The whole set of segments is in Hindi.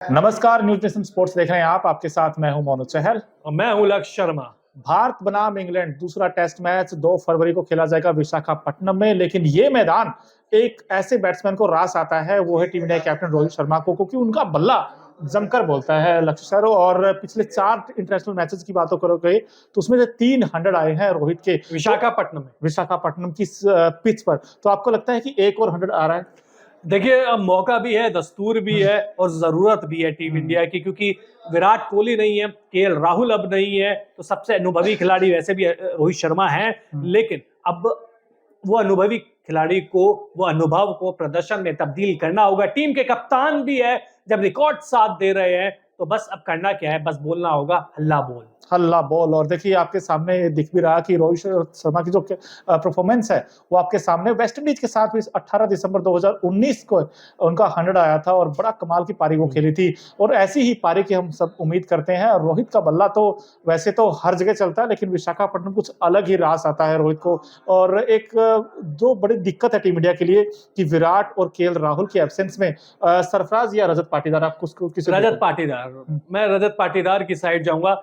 नमस्कार, न्यूज नेशन स्पोर्ट्स देख रहे हैं आप। आपके साथ मैं हूं मोनू चहल और मैं हूं लक्ष्य शर्मा। भारत बनाम इंग्लैंड दूसरा टेस्ट मैच 2 फरवरी को खेला जाएगा विशाखापट्टनम में। लेकिन ये मैदान एक ऐसे बैट्समैन को रास आता है, वो है team India captain Rohit Sharma को, क्योंकि उनका बल्ला जमकर बोलता है लक्ष्य सर। और पिछले 4 इंटरनेशनल मैचेस की बातों करोगे तो उसमें से 300 आए हैं रोहित के विशाखापट्टनम की पिच पर। तो आपको लगता है कि एक और 100 आ रहा है? देखिए, अब मौका भी है, दस्तूर भी है और जरूरत भी है टीम इंडिया की, क्योंकि विराट कोहली नहीं है, केएल राहुल अब नहीं है, तो सबसे अनुभवी खिलाड़ी वैसे भी रोहित शर्मा है। लेकिन अब वो अनुभवी खिलाड़ी को, वो अनुभव को प्रदर्शन में तब्दील करना होगा। टीम के कप्तान भी है, जब रिकॉर्ड साथ दे रहे हैं तो बस अब करना क्या है, बस बोलना होगा हल्ला बोल। हल्ला बॉल। और देखिए आपके सामने दिख भी रहा कि रोहित शर्मा की जो परफॉर्मेंस है वो आपके सामने वेस्ट इंडीज के साथ भी 18 दिसंबर 2019 को उनका 100 आया था और बड़ा कमाल की पारी वो खेली थी। और ऐसी ही पारी की हम सब उम्मीद करते हैं। और रोहित का बल्ला तो वैसे तो हर जगह चलता है, लेकिन विशाखापट्टनम कुछ अलग ही रास आता है रोहित को। और एक जो बड़ी दिक्कत है टीम इंडिया के लिए कि विराट और केएल राहुल की एब्सेंस में सरफराज या रजत पाटीदार, आप किसी रजत पाटीदार, मैं रजत पाटीदार की साइड जाऊंगा।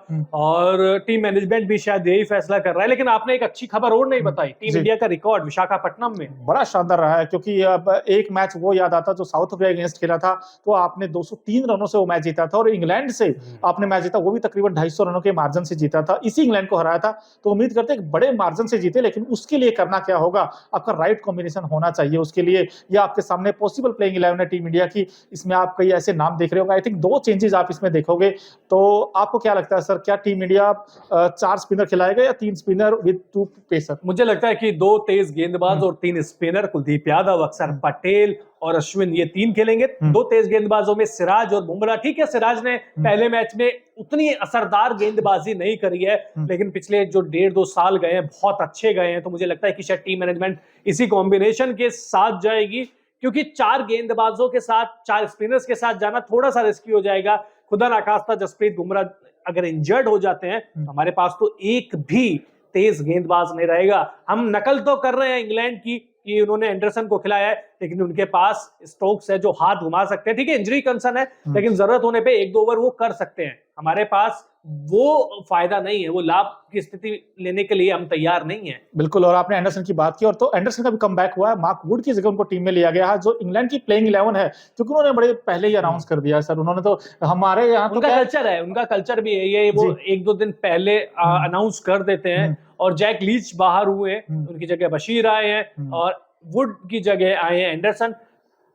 और टीम मैनेजमेंट भी शायद यही फैसला कर रहा है। लेकिन आपने एक अच्छी खबर और नहीं बताई, टीम इंडिया का रिकॉर्ड विशाखापट्टनम में बड़ा शानदार रहा है। क्योंकि अब एक मैच वो याद आता जो साउथ अफ्रीका अगेंस्ट खेला था, तो आपने 203 रनों से वो मैच जीता था। और इंग्लैंड से आपने मैच जीता, वो भी तकरीबन 250 रनों के मार्जिन से जीता था, इसी इंग्लैंड को हराया था। तो उम्मीद करते हैं बड़े मार्जिन से जीते। लेकिन उसके लिए करना क्या होगा, आपका राइट कॉम्बिनेशन होना चाहिए उसके लिए। या आपके सामने पॉसिबल प्लेइंग 11 है टीम इंडिया की, इसमें आप कई ऐसे नाम देख रहे होंगे। आई थिंक 2 चेंजेस आप इसमें देखोगे। तो आपको क्या लगता है सर, क्या टीम इंडिया 4 स्पिनर खिलाएगा या 3 स्पिनर विद 2 पेसर? मुझे लगता है कि 2 तेज गेंदबाज और 3 स्पिनर, कुलदीप यादव, अक्षर पटेल और अश्विन, ये 3 खेलेंगे। 2 तेज गेंदबाजों में सिराज और बुमराह। ठीक है, सिराज ने पहले मैच में उतनी असरदार गेंदबाजी नहीं करी है, लेकिन पिछले जो 1.5-2 साल गए हैं बहुत अच्छे गए हैं। तो मुझे लगता है कि शायद टीम मैनेजमेंट इसी कॉम्बिनेशन के साथ जाएगी, क्योंकि 4 गेंदबाजों के साथ, 4 स्पिनर्स के साथ जाना थोड़ा सा रिस्की हो जाएगा। खुदा ना खास्ता जसप्रीत बुमराह अगर इंजर्ड हो जाते हैं, हमारे पास तो एक भी तेज गेंदबाज नहीं रहेगा। हम नकल तो कर रहे हैं इंग्लैंड की कि उन्होंने एंडरसन को खिलाया है, लेकिन उनके पास स्टोक्स है जो हाथ घुमा सकते हैं। ठीक है, इंजरी कंसर्न है, लेकिन जरूरत होने पे 1-2 ओवर वो कर सकते हैं। हमारे पास वो फायदा नहीं है, वो लाभ की स्थिति लेने के लिए हम तैयार नहीं है। बिल्कुल। और आपने एंडरसन की बात की, और तो एंडरसन का भी कमबैक हुआ है। मार्क वुड की जगह उनको टीम में लिया गया है, जो इंग्लैंड की प्लेइंग 11 है, क्योंकि उन्होंने बड़े पहले ही अनाउंस कर दिया सर। उन्होंने तो हमारे यहाँ उनका कल्चर है, उनका कल्चर भी है ये, वो 1-2 दिन पहले अनाउंस कर देते हैं। और जैक लीच बाहर हुए, उनकी जगह बशीर आए हैं और वुड की जगह आए हैं एंडरसन।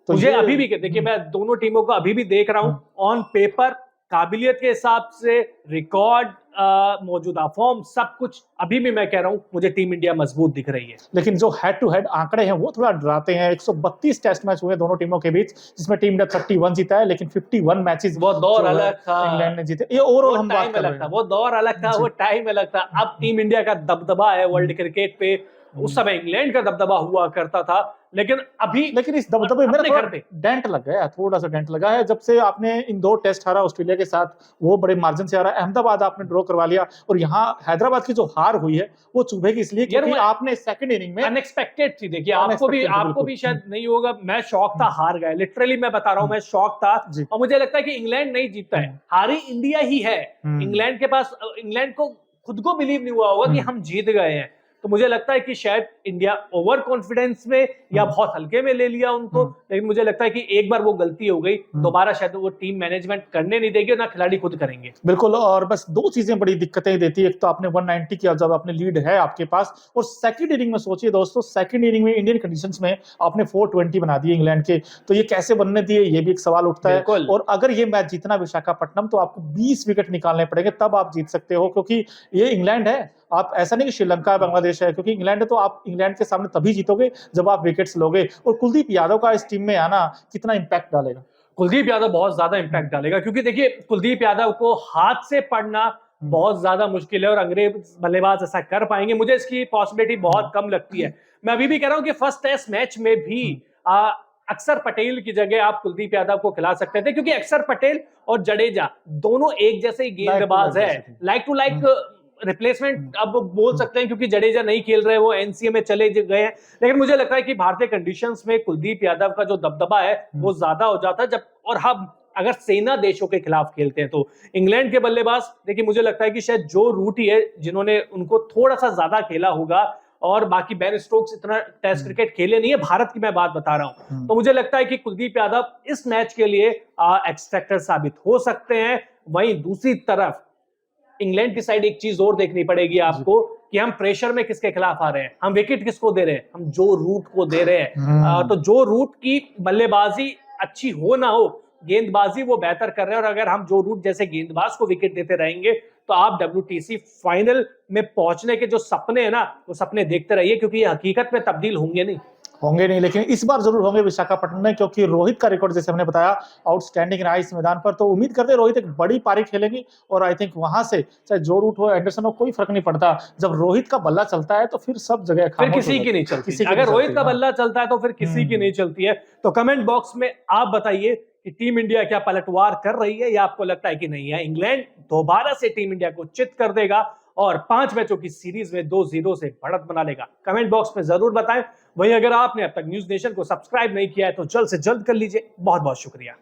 तो मुझे अभी भी, देखिए मैं दोनों टीमों को अभी भी देख रहा हूं, ऑन पेपर काबिलियत के हिसाब से, रिकॉर्ड, मौजूदा फॉर्म, सब कुछ अभी भी मैं कह रहा हूं मुझे टीम इंडिया मजबूत दिख रही है। लेकिन जो हेड टू हेड आंकड़े हैं वो थोड़ा डराते हैं। 132 टेस्ट मैच हुए दोनों टीमों के बीच, जिसमें टीम इंडिया 31 जीता है, लेकिन 51 मैचेस वो दौर अलग था, इंग्लैंड ने जीते। ये ओवरऑल हम बात कर रहे हैं, वो दौर अलग था, वो टाइम अलग था। अब टीम इंडिया का दबदबा है वर्ल्ड क्रिकेट पे। उस समय इंग्लैंड का दबदबा हुआ करता था, लेकिन इस दबदबे में थोड़ा डेंट लग गया, थोड़ा सा डेंट लगा है। जब से आपने इन 2 टेस्ट हारा ऑस्ट्रेलिया के साथ, वो बड़े मार्जिन से हारा। अहमदाबाद आपने ड्रॉ करवा लिया, और यहाँ हैदराबाद की जो हार हुई है वो चुभेगी इसलिए क्योंकि आपने सेकंड इनिंग में अनएक्सपेक्टेड थी। देखिए आपको भी शायद नहीं होगा, मैं शॉक था, हार गए, लिटरली मैं बता रहा हूं, मैं शॉक था। और मुझे लगता है कि इंग्लैंड नहीं जीतता है, हारी इंडिया ही है। इंग्लैंड के पास, इंग्लैंड को खुद को बिलीव नहीं हुआ होगा कि हम जीत गए हैं। तो मुझे लगता है कि शायद इंडिया ओवर कॉन्फिडेंस में या बहुत हल्के में ले लिया उनको। लेकिन मुझे लगता है कि एक बार वो गलती हो गई, दोबारा शायद वो टीम मैनेजमेंट करने नहीं देगी, ना खिलाड़ी खुद करेंगे। बिल्कुल। और बस 2 चीजें बड़ी दिक्कतें देती है। एक तो आपने 190 किया जब आपने लीड है आपके पास, और सेकंड इनिंग में सोचिए दोस्तों, सेकंड इनिंग में इंडियन कंडीशंस में आपने 420 बना दिए इंग्लैंड के। तो ये कैसे बनने दिए, ये भी एक सवाल उठता है। और अगर ये मैच जीतना विशाखापट्टनम, तो आपको 20 विकेट निकालने पड़ेंगे, तब आप जीत सकते हो। क्योंकि ये इंग्लैंड है, आप ऐसा नहीं कि श्रीलंका बांग्लादेश है। क्योंकि इंग्लैंड है तो आप इंग्लैंड के सामने तभी जीतोगे जब आप विकेट्स लोगे। और कुलदीप यादव का इस टीम में आना कितना इंपैक्ट डालेगा? कुलदीप यादव बहुत ज्यादा इंपैक्ट डालेगा, क्योंकि देखिए कुलदीप यादव को हाथ से पढ़ना बहुत ज्यादा मुश्किल है, और अंग्रेज बल्लेबाज ऐसा कर पाएंगे, मुझे इसकी पॉसिबिलिटी बहुत कम लगती है। मैं अभी भी कह रहा हूं कि फर्स्ट टेस्ट मैच में भी अक्षर पटेल की जगह आप कुलदीप यादव को खिला सकते थे, क्योंकि अक्षर पटेल और जडेजा दोनों एक जैसे ही गेंदबाज है, लाइक टू लाइक रिप्लेसमेंट अब बोल सकते हैं, क्योंकि जडेजा नहीं खेल रहे, वो एनसीए में चले गए हैं। लेकिन मुझे लगता है कि भारतीय कंडीशंस में कुलदीप यादव का जो दबदबा है वो ज्यादा हो जाता है। जब और हम अगर सेना देशों के खिलाफ खेलते हैं तो इंग्लैंड के बल्लेबाज देखिए, मुझे लगता है कि शायद जो रूट ही है जिन्होंने उनको थोड़ा सा ज्यादा खेला होगा, और बाकी बेन स्टोक्स इतना टेस्ट क्रिकेट खेले नहीं है, भारत की मैं बात बता रहा हूं। तो मुझे लगता है कि कुलदीप यादव इस मैच के लिए एक्स फैक्टर साबित हो सकते हैं। वहीं दूसरी तरफ इंग्लैंड की साइड एक चीज और देखनी पड़ेगी आपको कि हम प्रेशर में किसके खिलाफ आ रहे हैं, हम विकेट किसको दे रहे हैं, हम जो रूट को दे रहे हैं। तो जो रूट की बल्लेबाजी अच्छी हो ना हो, गेंदबाजी वो बेहतर कर रहे हैं, और अगर हम जो रूट जैसे गेंदबाज को विकेट देते रहेंगे तो आप WTC फाइनल में पहुंचने के जो सपने हैं ना, वो सपने देखते रहिए, क्योंकि ये हकीकत में तब्दील होंगे नहीं, लेकिन इस बार जरूर होंगे विशाखापट्टनम में, क्योंकि रोहित का रिकॉर्ड जैसे हमने बताया आउटस्टैंडिंग रहा इस मैदान पर। तो उम्मीद करते हैं रोहित एक बड़ी पारी खेलेंगे, और आई थिंक वहां से चाहे जो रूट हो, एंडरसन हो, कोई फर्क नहीं पड़ता। जब रोहित का बल्ला चलता है तो फिर सब जगह फिर किसी की नहीं चलती। अगर रोहित का बल्ला चलता है तो फिर किसी की नहीं चलती है। तो कमेंट बॉक्स में आप बताइए कि टीम इंडिया क्या पलटवार कर रही है, या आपको लगता है कि नहीं है, इंग्लैंड दोबारा से टीम इंडिया को चित कर देगा और 5 मैचों की सीरीज में 2-0 से बढ़त बना लेगा। कमेंट बॉक्स में जरूर बताएं। वहीं अगर आपने अब तक न्यूज नेशन को सब्सक्राइब नहीं किया है तो जल्द से जल्द कर लीजिए। बहुत बहुत शुक्रिया।